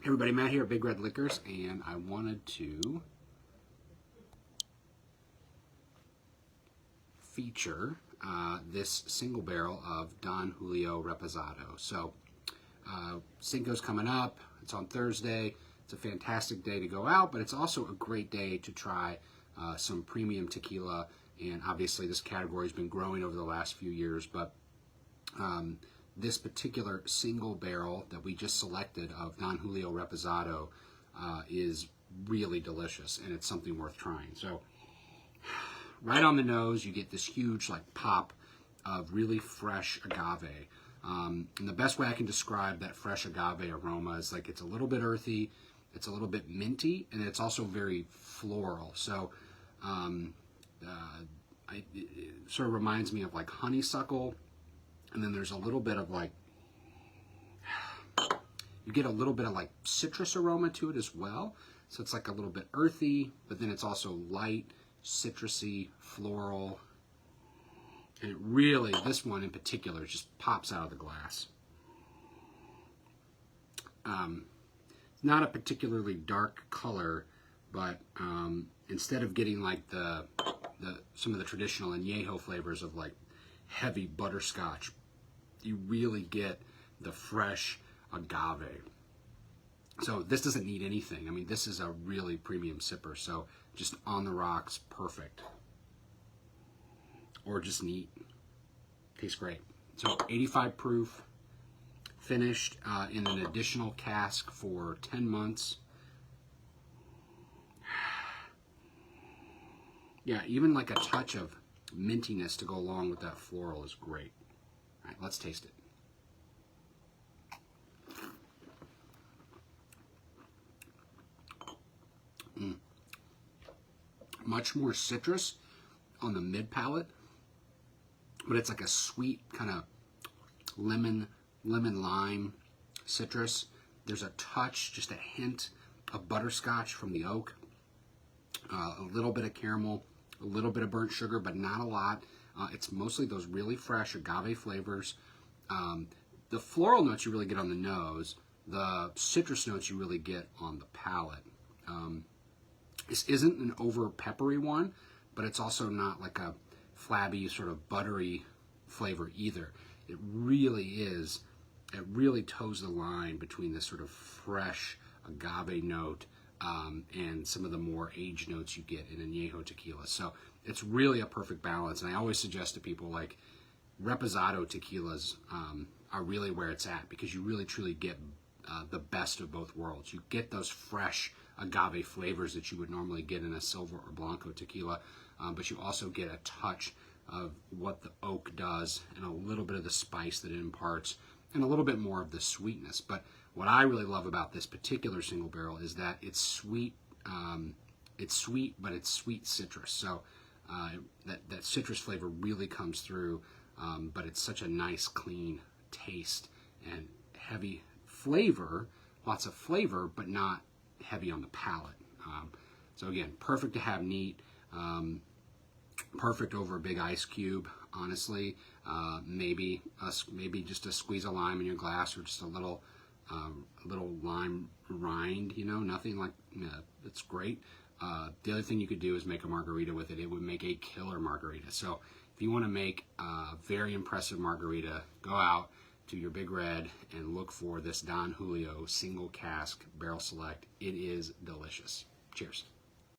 Hey everybody, Matt here at Big Red Liquors, and I wanted to feature this single barrel of Don Julio Reposado. So, Cinco's coming up. It's on Thursday. It's a fantastic day to go out, but it's also a great day to try some premium tequila. And obviously, this category has been growing over the last few years, but this particular single barrel that we just selected of Don Julio Reposado is really delicious, and it's something worth trying. So right on the nose, you get this huge like pop of really fresh agave. And the best way I can describe that fresh agave aroma is like it's a little bit earthy, it's a little bit minty, and it's also very floral. So it sort of reminds me of like honeysuckle. And then there's a little bit of like, you get a little bit of like citrus aroma to it as well. So it's like a little bit earthy, but then it's also light, citrusy, floral. And it really, this one in particular, just pops out of the glass. Not a particularly dark color, but instead of getting like some of the traditional añejo flavors of like heavy butterscotch, you really get the fresh agave. So this doesn't need anything. I mean, this is a really premium sipper. So just on the rocks, perfect. Or just neat. Tastes great. So 85 proof, finished in an additional cask for 10 months. Yeah, even like a touch of mintiness to go along with that floral is great. All right, let's taste it. Much more citrus on the mid palate, but it's like a sweet kind of lemon lime citrus. There's a touch, just a hint of butterscotch from the oak, a little bit of caramel, a little bit of burnt sugar, but not a lot. It's mostly those really fresh agave flavors. The floral notes you really get on the nose. The citrus notes you really get on the palate. This isn't an over peppery one, but it's also not like a flabby sort of buttery flavor either. It really is, it really toes the line between this sort of fresh agave note and some of the more aged notes you get in añejo tequila. So it's really a perfect balance. And I always suggest to people like Reposado tequilas are really where it's at, because you really truly get the best of both worlds. You get those fresh agave flavors that you would normally get in a silver or blanco tequila, but you also get a touch of what the oak does and a little bit of the spice that it imparts and a little bit more of the sweetness. But what I really love about this particular single barrel is that it's sweet. It's sweet, but it's sweet citrus. So that citrus flavor really comes through, but it's such a nice, clean taste and heavy flavor, lots of flavor, but not heavy on the palate. So again, perfect to have neat, perfect over a big ice cube, honestly. Maybe just a squeeze of lime in your glass, or just a little lime rind, you know, nothing like, it's great. The other thing you could do is make a margarita with it. It would make a killer margarita. So if you want to make a very impressive margarita, go out to your Big Red and look for this Don Julio single cask barrel select. It is delicious. Cheers.